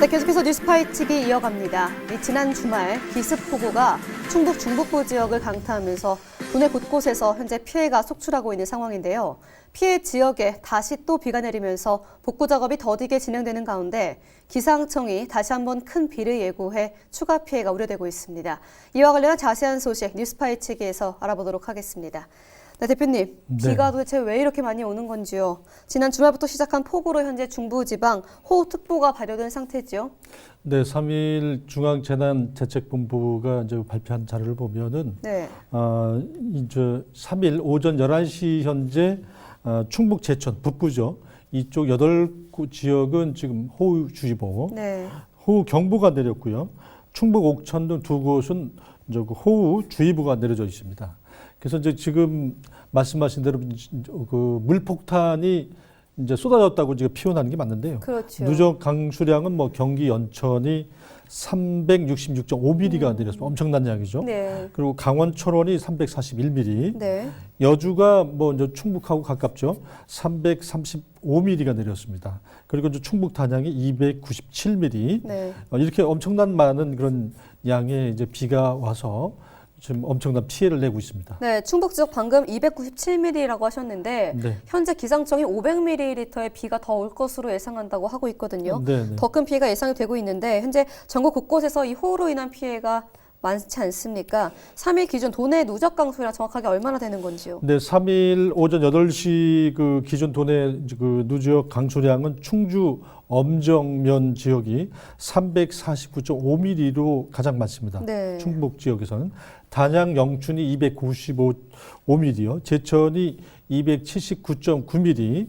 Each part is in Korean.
계속해서 뉴스 파헤치기 이어갑니다. 지난 주말 기습폭우가 충북 중북부 지역을 강타하면서 도내 곳곳에서 현재 피해가 속출하고 있는 상황인데요. 피해 지역에 다시 또 비가 내리면서 복구 작업이 더디게 진행되는 가운데 기상청이 다시 한번 큰 비를 예고해 추가 피해가 우려되고 있습니다. 이와 관련한 자세한 소식 뉴스 파헤치기에서 알아보도록 하겠습니다. 네, 대표님, 비가 도대체 왜 이렇게 많이 오는 건지요? 지난 주말부터 시작한 폭우로 현재 중부지방 호우특보가 발효된 상태죠? 네, 3일 중앙재난대책본부가 이제 발표한 자료를 보면은 이제 3일 오전 11시 현재 충북 제천 북부죠. 이쪽 8곳 지역은 지금 호우주의보, 호우경보가 내렸고요. 충북 옥천 등 2곳은 이제 호우주의보가 내려져 있습니다. 그래서 이제 지금 말씀하신 대로 그 물폭탄이 이제 쏟아졌다고 지금 표현하는 게 맞는데요. 그렇죠. 누적 강수량은 뭐 경기 연천이 366.5mm가 내렸습니다. 엄청난 양이죠. 네. 그리고 강원 철원이 341mm. 네. 여주가 뭐 이제 충북하고 가깝죠. 335mm가 내렸습니다. 그리고 이제 충북 단양이 297mm. 네. 이렇게 엄청난 많은 그런 양의 이제 비가 와서 지금 엄청난 피해를 내고 있습니다. 네, 충북 지역 방금 297mm라고 하셨는데 현재 기상청이 500ml의 비가 더 올 것으로 예상한다고 하고 있거든요. 더 큰 피해가 예상이 되고 있는데 현재 전국 곳곳에서 이 호우로 인한 피해가 많지 않습니까? 3일 기준 도내 누적 강수량 정확하게 얼마나 되는 건지요? 네, 3일 오전 8시 그 기준 도내 그 누적 강수량은 충주 엄정면 지역이 349.5mm로 가장 많습니다. 충북 지역에서는 단양 영춘이 295mm요. 제천이 279.9mm,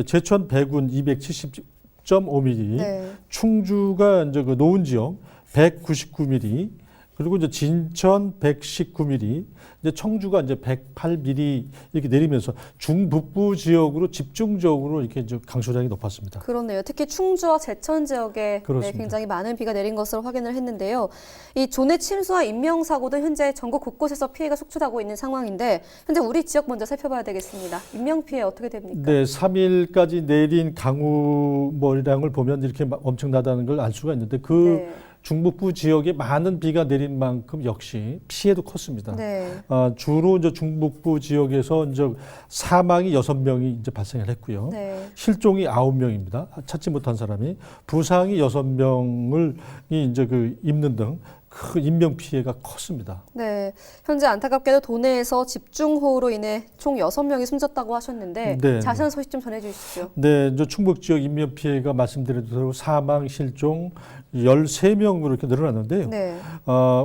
제천 배군 270.5mm, 충주가 이제 그 노은 지역 199mm. 그리고 이제 진천 119mm, 이제 청주가 이제 108mm 이렇게 내리면서 중북부 지역으로 집중적으로 이렇게 이제 강수량이 높았습니다. 그렇네요. 특히 충주와 제천 지역에 굉장히 많은 비가 내린 것으로 확인을 했는데요. 이 존해 침수와 인명 사고도 현재 전국 곳곳에서 피해가 속출하고 있는 상황인데 현재 우리 지역 먼저 살펴봐야 되겠습니다. 인명 피해 어떻게 됩니까? 네, 3일까지 내린 강우량을 보면 이렇게 엄청나다는 걸 알 수가 있는데 중북부 지역에 많은 비가 내린 만큼 역시 피해도 컸습니다. 주로 이제 중북부 지역에서 이제 사망이 6명이 이제 발생을 했고요. 실종이 9명입니다. 찾지 못한 사람이 부상이 6명을 이제 입는 등 큰 인명 피해가 컸습니다. 네, 현재 안타깝게도 도내에서 집중호우로 인해 총 6명이 숨졌다고 하셨는데 자세한 소식 좀 전해주시죠. 네, 이제 충북 지역 인명 피해가 말씀드린 대로 사망, 실종 13명으로 이렇게 늘어났는데요.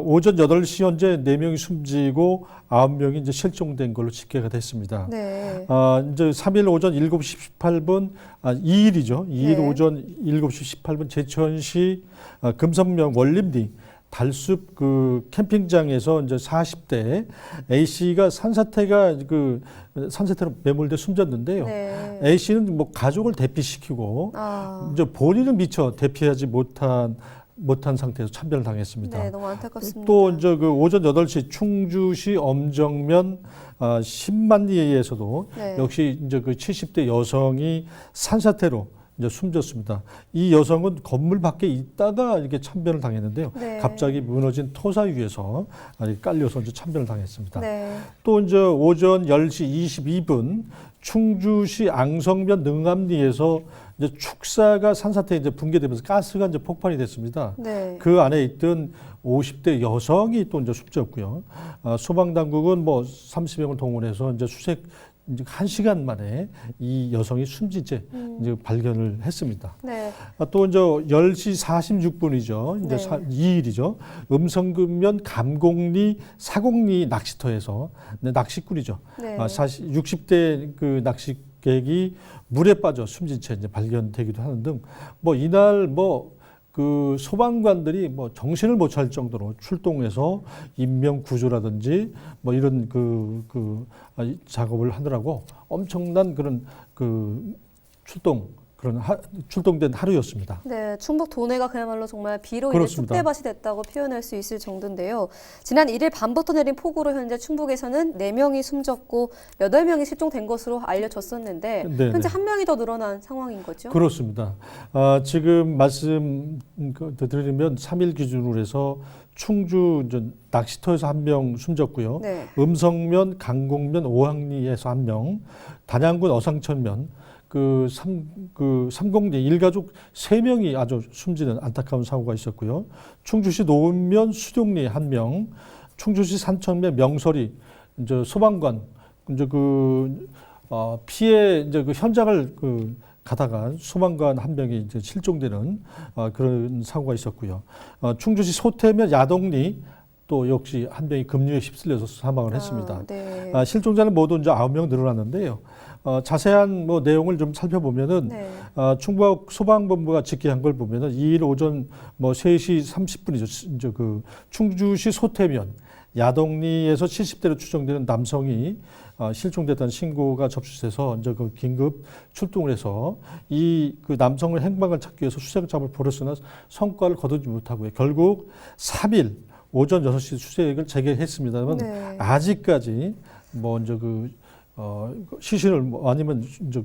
오전 8시 현재 4명이 숨지고 9명이 이제 실종된 걸로 집계가 됐습니다. 이제 3일 오전 7시 18분, 2일이죠. 2일 오전 7시 18분 제천시 금성면 원림리 달숲 그 캠핑장에서 이제 40대 A 씨가 산사태로 매몰돼 숨졌는데요. A 씨는 뭐 가족을 대피시키고 이제 본인은 미처 대피하지 못한 상태에서 참변을 당했습니다. 네, 너무 안타깝습니다. 또 이제 그 오전 8시 충주시 엄정면 10만리에서도 역시 이제 그 70대 여성이 산사태로 이제 숨졌습니다. 이 여성은 건물 밖에 있다가 이렇게 참변을 당했는데요. 갑자기 무너진 토사 위에서 깔려서 이제 참변을 당했습니다. 또 이제 오전 10시 22분 충주시 앙성면 능암리에서 이제 축사가 산사태에 이제 붕괴되면서 가스가 이제 폭발이 됐습니다. 그 안에 있던 50대 여성이 또 이제 숨졌고요. 소방당국은 뭐 30명을 동원해서 이제 수색 이제 1시간 만에 이 여성이 숨진 채 이제 발견을 했습니다. 또 이제 10시 46분이죠. 이제 2일이죠. 음성읍면 감곡리 사곡리 낚시터에서 낚시꾼이죠. 60대 그 낚시객이 물에 빠져 숨진 채 이제 발견되기도 하는 등 뭐 이날 그 소방관들이 뭐 정신을 못 차릴 정도로 출동해서 인명 구조라든지 뭐 이런 작업을 하느라고 엄청난 그런 출동 그런 출동된 하루였습니다. 네, 충북 도내가 그야말로 정말 비로 인해 그렇습니다. 쑥대밭이 됐다고 표현할 수 있을 정도인데요. 지난 1일 밤부터 내린 폭우로 현재 충북에서는 4명이 숨졌고 8명이 실종된 것으로 알려졌었는데 네네. 현재 1명이 더 늘어난 상황인 거죠? 그렇습니다. 지금 말씀 드리면 3일 기준으로 해서 충주 이제 낚시터에서 1명 숨졌고요. 네. 음성면, 강곡면, 오항리에서 1명, 단양군 어상천면, 삼곡리 일가족 3명이 아주 숨지는 안타까운 사고가 있었고요. 충주시 노은면 수룡리 1명, 충주시 산천면 명설이 이제 소방관 이제 피해 이제 현장을 가다가 소방관 1명이 이제 실종되는 그런 사고가 있었고요. 충주시 소태면 야동리 또 역시 1명이 급류에 휩쓸려서 사망을 했습니다. 네. 실종자는 모두 이제 9명 늘어났는데요. 자세한 내용을 좀 살펴보면은 네. 충북 소방본부가 집계한 걸 보면은 2일 오전 3시 30분이죠. 이제 충주시 소태면 야동리에서 70대로 추정되는 남성이 실종됐다는 신고가 접수돼서 이제 긴급 출동을 해서 그 남성의 행방을 찾기 위해서 수색작업을 벌였으나 성과를 거두지 못하고요. 결국 3일 오전 6시 수색을 재개했습니다만 네. 아직까지 이제 시신을 아니면 이제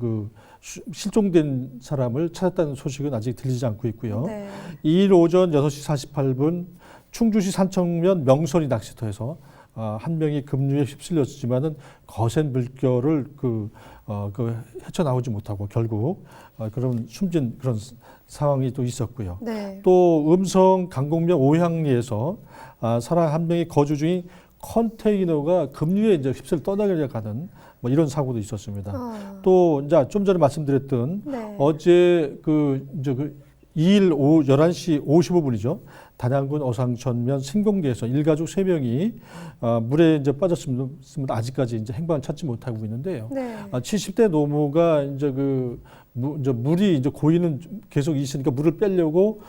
실종된 사람을 찾았다는 소식은 아직 들리지 않고 있고요. 네. 2일 오전 6시 48분 충주시 산청면 명설이 낚시터에서 1명이 급류에 휩쓸렸지만은 거센 물결을 헤쳐나오지 못하고 결국 그런 숨진 그런 상황이 또 있었고요. 네. 또 음성 강곡면 오향리에서 사람 1명이 거주 중인 컨테이너가 급류에 이제 휩쓸려 떠나가는 이런 사고도 있었습니다. 또 이제 좀 전에 말씀드렸던 네. 어제 2일 오후 11시 55분이죠. 단양군 어상천면 신공리에서 일가족 3명이 물에 이제 빠졌으면 아직까지 이제 행방을 찾지 못하고 있는데요. 네. 70대 노모가 이제 물이 이제 고이는 계속 있으니까 물을 빼려고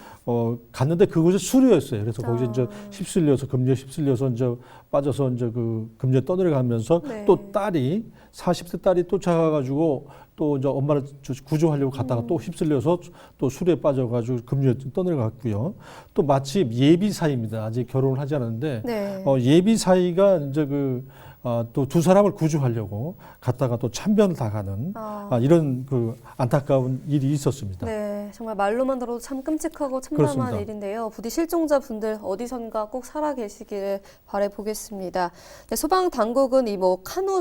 갔는데 그곳이 수류였어요. 그래서 거기서 이제 휩쓸려서 급류에 휩쓸려서 이제 빠져서 이제 급류에 떠내려가면서 네. 또 40대 딸이 또 찾아가지고 또 이제 엄마를 구조하려고 갔다가 또 휩쓸려서 또 수레에 빠져가지고 급류에 떠내려갔고요. 또 마침 예비 사이입니다. 아직 결혼을 하지 않았는데 네. 예비 사이가 이제 또 2사람을 구조하려고 갔다가 또 참변을 당하는 이런 안타까운 일이 있었습니다. 네, 정말 말로만 들어도 참 끔찍하고 참담한 그렇습니다. 일인데요. 부디 실종자분들 어디선가 꼭 살아계시기를 바라보겠습니다. 네, 소방 당국은 이 카누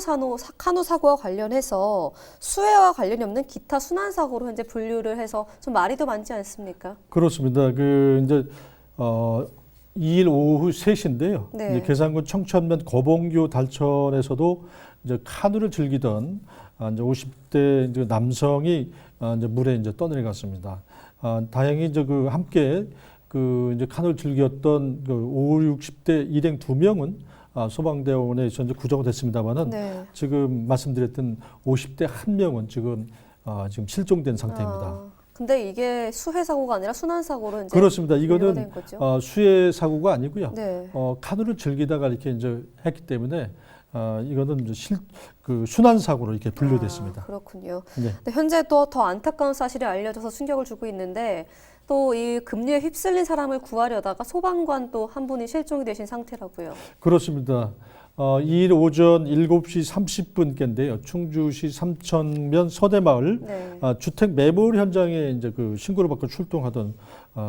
사고와 관련해서 수해와 관련이 없는 기타 순환 사고로 현재 분류를 해서 좀 말이 더 많지 않습니까? 그렇습니다. 이제 2일 오후 3시인데요. 네. 이제 계산군 청천면 거봉교 달천에서도 이제 카누를 즐기던 이제 50대 이제 남성이 이제 물에 이제 떠내려갔습니다. 다행히 이제 함께 이제 카누를 즐겼던 50, 60대 일행 2명은 소방대원에서 이제 구조됐습니다만은 네. 지금 말씀드렸던 50대 1명은 지금 실종된 상태입니다. 근데 이게 수해 사고가 아니라 순환 사고로 이제 그렇습니다. 분류가 이거는 된 거죠? 수해 사고가 아니고요. 네. 카누를 즐기다가 이렇게 이제 했기 때문에 이거는 이제 순환 사고로 이렇게 분류됐습니다. 그렇군요. 네. 근데 현재 또 더 안타까운 사실이 알려져서 충격을 주고 있는데 또 이 급류에 휩쓸린 사람을 구하려다가 소방관 또 한 분이 실종이 되신 상태라고요. 그렇습니다. 2일 오전 7시 30분께인데요. 충주시 삼천면 서대마을 네. 주택 매몰 현장에 이제 신고를 받고 출동하던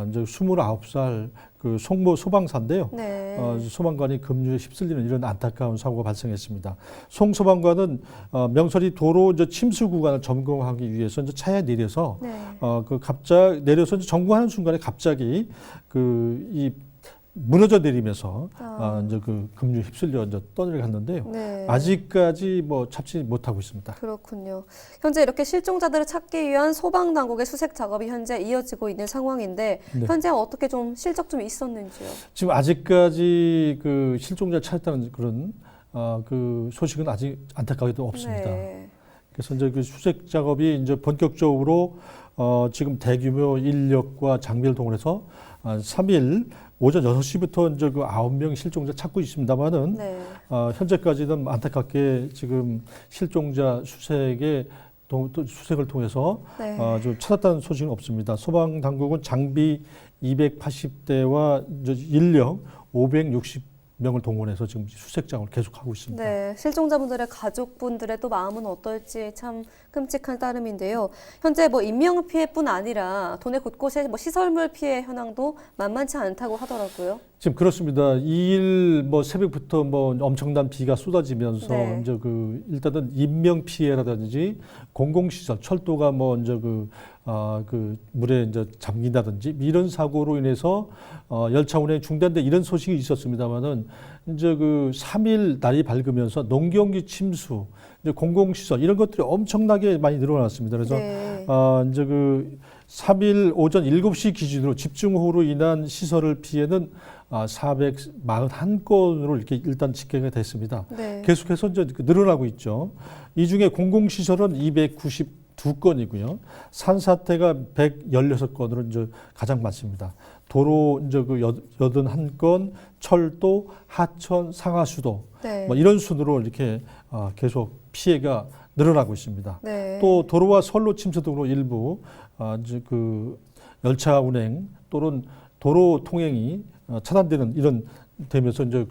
이제 29살 송모 소방사인데요. 네. 소방관이 급류에 휩쓸리는 이런 안타까운 사고가 발생했습니다. 송 소방관은 명설이 도로 이제 침수 구간을 점검하기 위해서 이제 차에 내려서 네. 갑자기 내려서 이제 점검하는 순간에 갑자기 이 무너져 내리면서 이제 급류에 휩쓸려 이제 떠내려갔는데요. 네. 아직까지 찾지 못하고 있습니다. 그렇군요. 현재 이렇게 실종자들을 찾기 위한 소방 당국의 수색 작업이 현재 이어지고 있는 상황인데 네. 현재 어떻게 좀 실적 좀 있었는지요? 지금 아직까지 실종자를 찾았다는 그런 소식은 아직 안타깝게도 없습니다. 네. 그래서 이제 수색 작업이 이제 본격적으로 지금 대규모 인력과 장비를 동원해서 3일 오전 6시부터 이제 9명 실종자 찾고 있습니다만은 네. 현재까지는 안타깝게 지금 실종자 수색에 또 수색을 통해서 네. 좀 찾았다는 소식은 없습니다. 소방 당국은 장비 280대와 인력 560명을 동원해서 지금 수색작을 계속하고 있습니다. 네, 실종자분들의 가족분들의 또 마음은 어떨지 참 끔찍한 따름인데요. 현재 뭐 인명 피해뿐 아니라 도내 곳곳에 뭐 시설물 피해 현황도 만만치 않다고 하더라고요. 지금 그렇습니다. 2일 뭐 새벽부터 뭐 엄청난 비가 쏟아지면서 네. 이제 일단은 인명 피해라든지 공공시설, 철도가 뭐 이제 그 물에 이제 잠긴다든지 이런 사고로 인해서 열차 운행이 중단돼 이런 소식이 있었습니다만은 이제 3일 날이 밝으면서 농경지 침수, 이제 공공시설 이런 것들이 엄청나게 많이 늘어났습니다. 그래서 네. 이제 3일 오전 7시 기준으로 집중호우로 인한 시설을 피해는 441건으로 이렇게 일단 집계가 됐습니다. 네. 계속해서 이제 늘어나고 있죠. 이 중에 공공시설은 292건이고요. 산사태가 116건으로 이제 가장 많습니다. 도로 이제 81건, 철도, 하천, 상하수도 네. 뭐 이런 순으로 이렇게 계속 피해가 늘어나고 있습니다. 네. 또 도로와 선로 침수 등으로 일부 이제 열차 운행 또는 도로 통행이 차단되는 이런 되면서 이제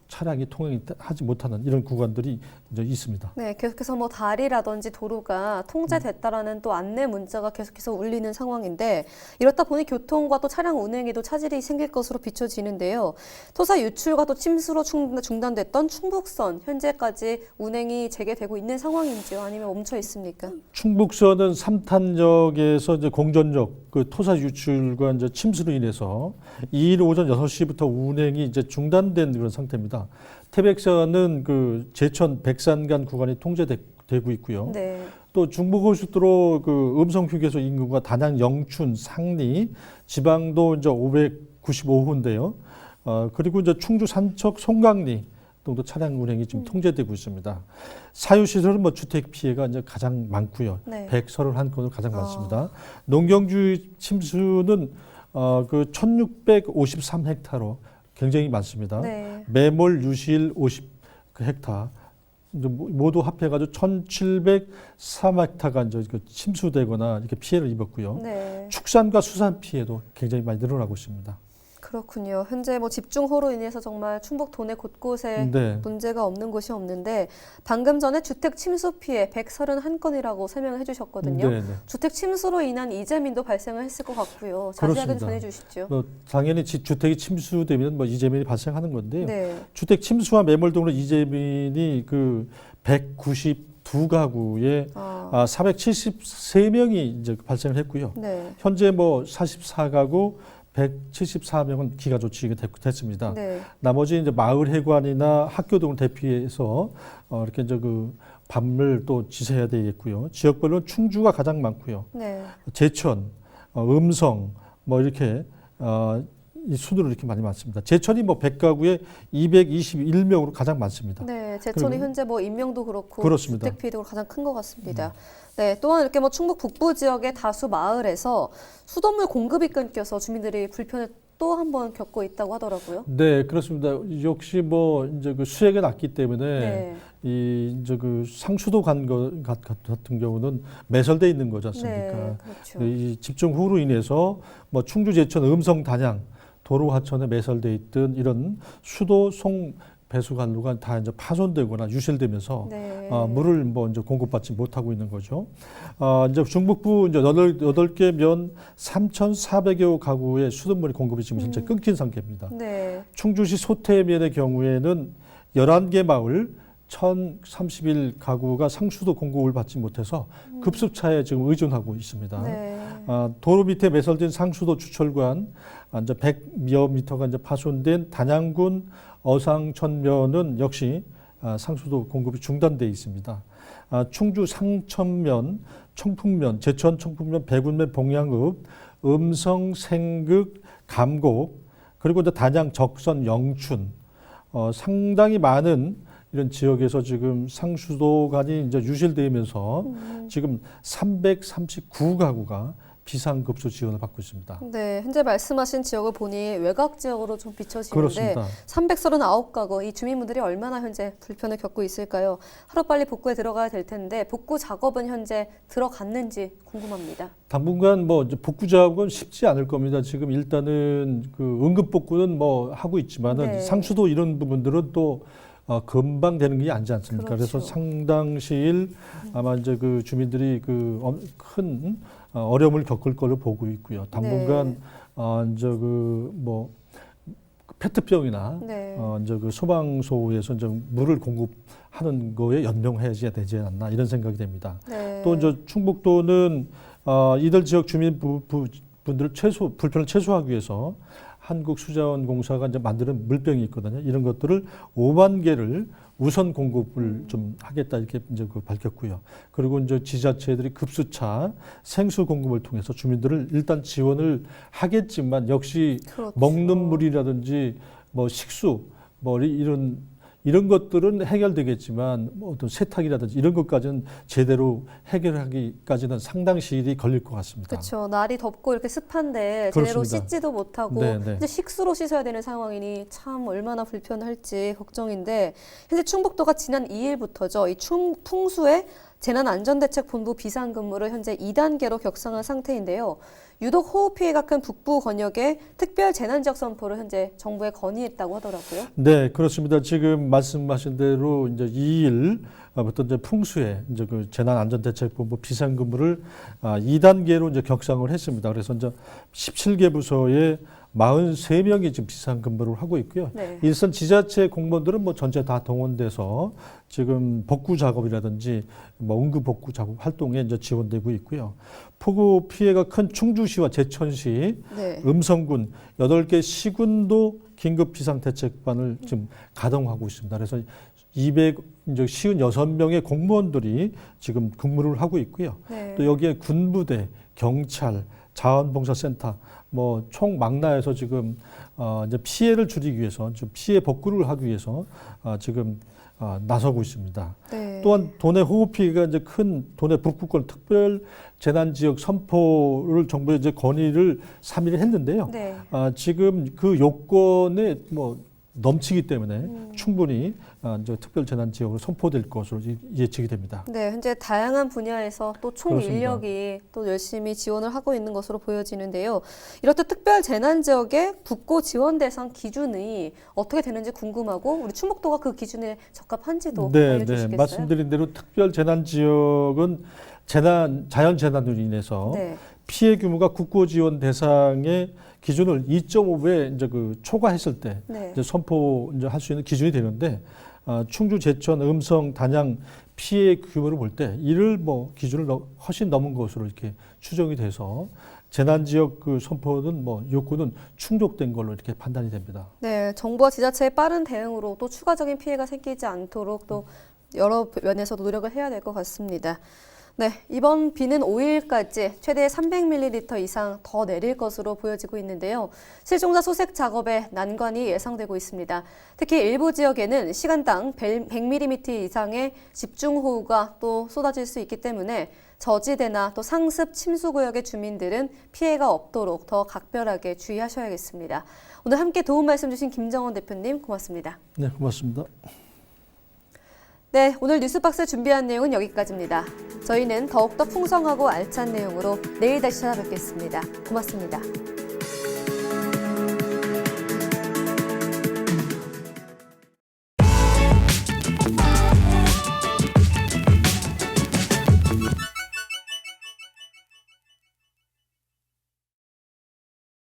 차량이 통행하지 못하는 이런 구간들이 이제 있습니다. 네, 계속해서 뭐 다리라든지 도로가 통제됐다라는 또 안내 문자가 계속해서 울리는 상황인데 이렇다 보니 교통과 또 차량 운행에도 차질이 생길 것으로 비춰지는데요. 토사 유출과 또 침수로 중단됐던 충북선 현재까지 운행이 재개되고 있는 상황인지요? 아니면 멈춰 있습니까? 충북선은 3탄역에서 이제 공전역 토사 유출과 이제 침수로 인해서 2일 오전 6시부터 운행이 이제 중단된 그런 상태입니다. 태백선은 제천 백산간 구간이 통제되고 있고요. 네. 또 중부고속도로 음성 휴게소 인근과 단양 영춘 상리 지방도 이제 595호인데요. 그리고 이제 충주 산척 송강리 정도 차량 운행이 지금 통제되고 있습니다. 사유시설은 뭐 주택 피해가 이제 가장 많고요. 네. 131건으로 가장 많습니다. 농경주 침수는 1653헥타로 굉장히 많습니다. 네. 매몰 유실 50헥타 모두 합해가지고 1,703헥타가 이제 침수되거나 이렇게 피해를 입었고요. 네. 축산과 수산 피해도 굉장히 많이 늘어나고 있습니다. 그렇군요. 현재 뭐 집중호우로 인해서 정말 충북 도내 곳곳에 네. 문제가 없는 곳이 없는데 방금 전에 주택 침수 피해 131건이라고 설명을 해주셨거든요. 네, 네. 주택 침수로 인한 이재민도 발생을 했을 것 같고요. 자세하게 좀 그렇습니다. 전해주시죠. 당연히 주택이 침수되면 뭐 이재민이 발생하는 건데요. 네. 주택 침수와 매몰 등으로 이재민이 192가구에 473명이 이제 발생을 했고요. 네. 현재 뭐 44가구 174명은 기가 조치가 됐습니다. 네. 나머지 이제 마을 해관이나 학교 등을 대피해서 이렇게 이제 밤을 또 지새야 되겠고요. 지역별로는 충주가 가장 많고요. 네. 제천, 음성 뭐 이렇게 이 순으로 이렇게 많이 많습니다. 제천이 뭐 100가구에 221명으로 가장 많습니다. 네, 제천이 그리고 현재 뭐 인명도 그렇고 그렇습니다. 주택 피해도 가장 큰 것 같습니다. 네, 또한 이렇게 뭐 충북 북부 지역의 다수 마을에서 수돗물 공급이 끊겨서 주민들이 불편을 또 한 번 겪고 있다고 하더라고요. 네, 그렇습니다. 역시 뭐 이제 수액이 낮기 때문에 네. 이 이제 상수도 같은 경우는 매설돼 있는 거지 않습니까? 네, 그렇죠. 이 집중호우로 인해서 뭐 충주, 제천, 음성, 단양 도로 하천에 매설돼 있던 이런 수도 송 배수관로가 다 이제 파손되거나 유실되면서 네. 물을 뭐 이제 공급받지 못하고 있는 거죠. 이제 중북부 이제 8개 면 3,400여 가구의 수돗물 공급이 지금 현재 끊긴 상태입니다. 네. 충주시 소태면의 경우에는 11개 마을 1,031가구가 상수도 공급을 받지 못해서 급습차에 지금 의존하고 있습니다. 네. 도로 밑에 매설된 상수도 주철관 이제 100여 미터가 이제 파손된 단양군 어상천면은 역시 상수도 공급이 중단돼 있습니다. 충주 상천면, 청풍면, 제천 청풍면, 백운면, 봉양읍, 음성, 생극, 감곡 그리고 이제 단양, 적선, 영춘 상당히 많은 이런 지역에서 지금 상수도관이 이제 유실되면서 지금 339가구가 비상급수 지원을 받고 있습니다. 네, 현재 말씀하신 지역을 보니 외곽 지역으로 좀 비춰지는데 그렇습니다. 339가구 이 주민분들이 얼마나 현재 불편을 겪고 있을까요? 하루빨리 복구에 들어가야 될 텐데 복구 작업은 현재 들어갔는지 궁금합니다. 당분간 뭐 이제 복구 작업은 쉽지 않을 겁니다. 지금 일단은 그 응급 복구는 뭐 하고 있지만은 네. 상수도 이런 부분들은 또 금방 되는 게 아니지 않습니까? 그렇죠. 그래서 상당 시일 아마 이제 그 주민들이 그 큰 어려움을 겪을 걸로 보고 있고요. 당분간 이제 그 뭐 페트병이나 네. 이제 그 소방소에서 이제 물을 공급하는 거에 연명해야 되지 않나 이런 생각이 됩니다. 네. 또 이제 충북도는 이들 지역 주민 분들 불편을 최소화하기 위해서 한국수자원공사가 이제 만드는 물병이 있거든요. 이런 것들을 5만 개를 우선 공급을 좀 하겠다 이렇게 이제 밝혔고요. 그리고 이제 지자체들이 급수차 생수 공급을 통해서 주민들을 일단 지원을 하겠지만 역시 그렇죠. 먹는 물이라든지 뭐 식수 뭐 이런 것들은 해결되겠지만 뭐 어떤 세탁이라든지 이런 것까지는 제대로 해결하기까지는 상당 시일이 걸릴 것 같습니다. 그렇죠. 날이 덥고 이렇게 습한데 그렇습니다. 제대로 씻지도 못하고 네. 이제 식수로 씻어야 되는 상황이니 참 얼마나 불편할지 걱정인데 현재 충북도가 지난 2일부터죠. 이 풍수의 재난안전대책본부 비상근무를 현재 2단계로 격상한 상태인데요. 유독 호우 피해가 큰 북부 권역에 특별 재난지역 선포를 현재 정부에 건의했다고 하더라고요. 네, 그렇습니다. 지금 말씀하신 대로 이제 2일부터 이제 풍수에 이제 그 재난안전대책본부 비상근무를 2단계로 이제 격상을 했습니다. 그래서 이제 17개 부서에 43명이 지금 비상근무를 하고 있고요. 네. 일선 지자체 공무원들은 뭐 전체 다 동원돼서 지금 복구 작업이라든지 뭐 응급 복구 작업 활동에 이제 지원되고 있고요. 폭우 피해가 큰 충주시와 제천시, 네. 음성군 8개 시군도 긴급 비상대책반을 지금 가동하고 있습니다. 그래서 256명의 공무원들이 지금 근무를 하고 있고요. 네. 또 여기에 군부대, 경찰, 자원봉사센터 뭐 총 망라해서 지금 이제 피해를 줄이기 위해서 좀 피해 복구를 하기 위해서 지금 나서고 있습니다. 네. 또한 도내 호우 피해가 이제 큰 도내 북부권 특별 재난 지역 선포를 정부에 이제 건의를 3일에 했는데요. 네. 지금 그 요건에 뭐 넘치기 때문에 충분히 이제 특별 재난 지역으로 선포될 것으로 예측이 됩니다. 네, 현재 다양한 분야에서 또 총 그렇습니다. 인력이 또 열심히 지원을 하고 있는 것으로 보여지는데요. 이렇듯 특별 재난 지역의 국고 지원 대상 기준이 어떻게 되는지 궁금하고 우리 충북도가 그 기준에 적합한지도 알려주시겠어요? 말씀드린 대로 특별 재난 지역은 자연 재난으로 인해서 네. 피해 규모가 국고 지원 대상의 기준을 2.5배 이제 그 초과했을 때 네. 이제 선포 이제 할 수 있는 기준이 되는데 충주, 제천, 음성, 단양 피해 규모를 볼 때 이를 뭐 기준을 훨씬 넘은 것으로 이렇게 추정이 돼서 재난 지역 그 선포는 뭐 요건은 충족된 걸로 이렇게 판단이 됩니다. 네, 정부와 지자체의 빠른 대응으로 또 추가적인 피해가 생기지 않도록 또 여러 면에서 노력을 해야 될 것 같습니다. 네, 이번 비는 5일까지 최대 300ml 이상 더 내릴 것으로 보여지고 있는데요. 실종자 소색 작업에 난관이 예상되고 있습니다. 특히 일부 지역에는 시간당 100mm 이상의 집중호우가 또 쏟아질 수 있기 때문에 저지대나 또 상습 침수구역의 주민들은 피해가 없도록 더 각별하게 주의하셔야겠습니다. 오늘 함께 도움 말씀 주신 김정원 대표님 고맙습니다. 네, 고맙습니다. 네, 오늘 뉴스박스 준비한 내용은 여기까지입니다. 저희는 더욱더 풍성하고 알찬 내용으로 내일 다시 찾아뵙겠습니다. 고맙습니다.